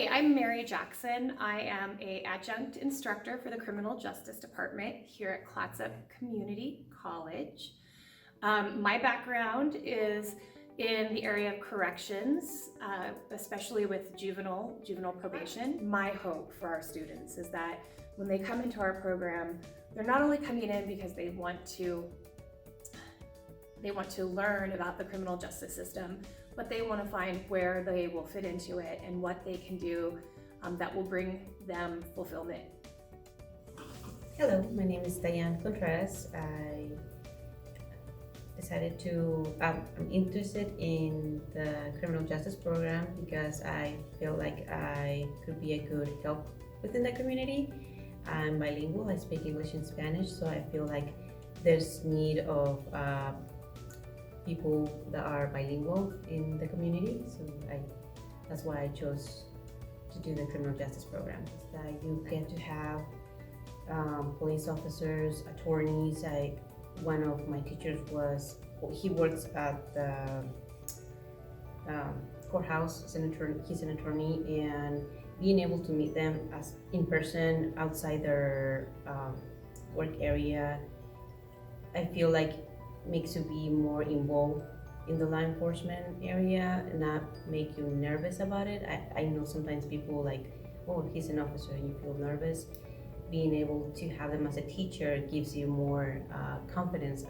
Hi, I'm Mary Jackson. I am an adjunct instructor for the Criminal Justice Department here at Clatsop Community College. My background is in the area of corrections, especially with juvenile probation. My hope for our students is that when they come into our program, they're not only coming in because they want to learn about the criminal justice system, but they want to find where they will fit into it and what they can do that will bring them fulfillment. Hello, my name is Dayaan Contreras. I decided I'm interested in the criminal justice program because I feel like I could be a good help within the community. I'm bilingual, I speak English and Spanish, so I feel like there's need of people that are bilingual in the community, so that's why I chose to do the criminal justice program. You get to have police officers, attorneys. One of my teachers he works at the courthouse. He's an attorney, and being able to meet them as in person outside their work area, I feel like makes you be more involved in the law enforcement area and not make you nervous about it. I know sometimes people like, oh, he's an officer, and you feel nervous. Being able to have them as a teacher gives you more confidence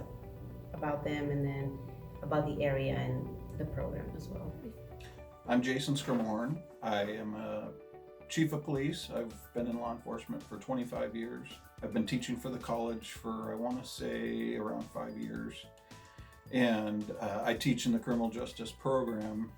about them and then about the area and the program as well. I'm Jason Schermerhorn. I am a chief of police. I've been in law enforcement for 25 years. I've been teaching for the college for, I want to say, around 5 years. And I teach in the criminal justice program,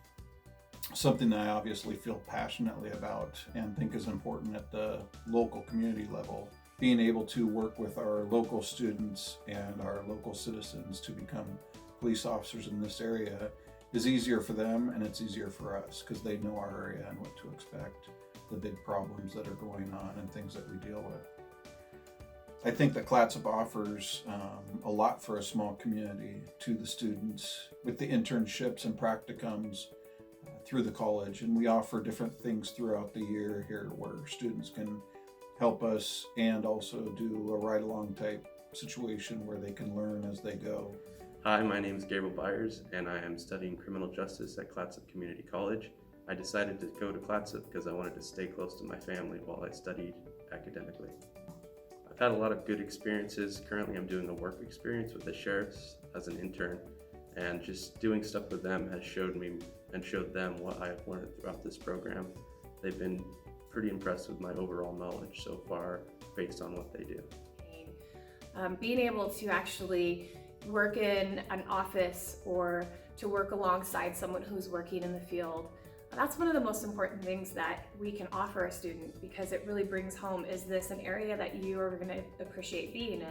something that I obviously feel passionately about and think is important at the local community level. Being able to work with our local students and our local citizens to become police officers in this area is easier for them, and it's easier for us because they know our area and what to expect, the big problems that are going on and things that we deal with. I think that Clatsop offers a lot for a small community to the students with the internships and practicums through the college, and we offer different things throughout the year here where students can help us and also do a ride-along type situation where they can learn as they go. Hi, my name is Gabriel Byers, and I am studying criminal justice at Clatsop Community College. I decided to go to Clatsop because I wanted to stay close to my family while I studied academically. I've had a lot of good experiences. Currently, I'm doing a work experience with the sheriffs as an intern, and just doing stuff with them has showed me and showed them what I have learned throughout this program. They've been pretty impressed with my overall knowledge so far based on what they do. Being able to actually work in an office or to work alongside someone who's working in the field, that's one of the most important things that we can offer a student, because it really brings home, is this an area that you are going to appreciate being in?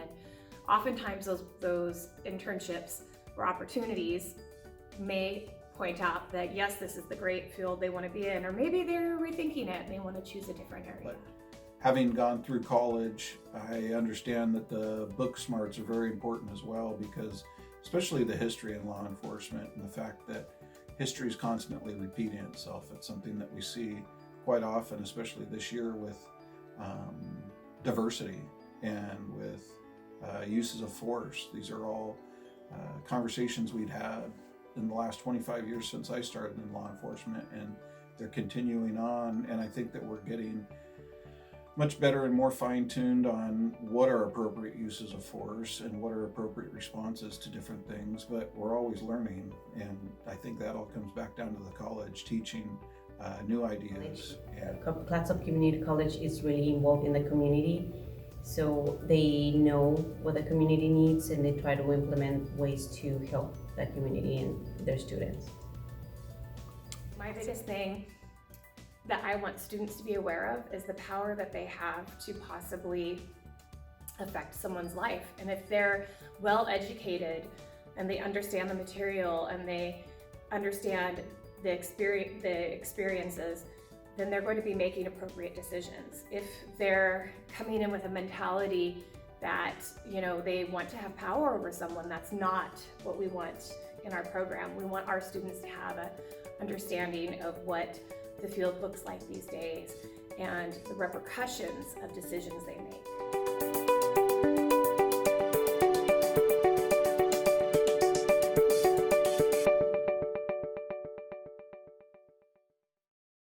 Oftentimes those internships or opportunities may point out that yes, this is the great field they want to be in, or maybe they're rethinking it and they want to choose a different area. But having gone through college, I understand that the book smarts are very important as well, because especially the history in law enforcement and the fact that history is constantly repeating itself. It's something that we see quite often, especially this year with diversity and with uses of force. These are all conversations we'd had in the last 25 years since I started in law enforcement, and they're continuing on. And I think that we're getting much better and more fine-tuned on what are appropriate uses of force and what are appropriate responses to different things, but we're always learning, and I think that all comes back down to the college teaching new ideas. Clatsop Community College is really involved in the community, so they know what the community needs and they try to implement ways to help that community and their students. My biggest thing that I want students to be aware of is the power that they have to possibly affect someone's life. And if they're well educated and they understand the material and they understand the experiences, then they're going to be making appropriate decisions. If they're coming in with a mentality that, they want to have power over someone, that's not what we want in our program. We want our students to have an understanding of what the field looks like these days and the repercussions of decisions they make.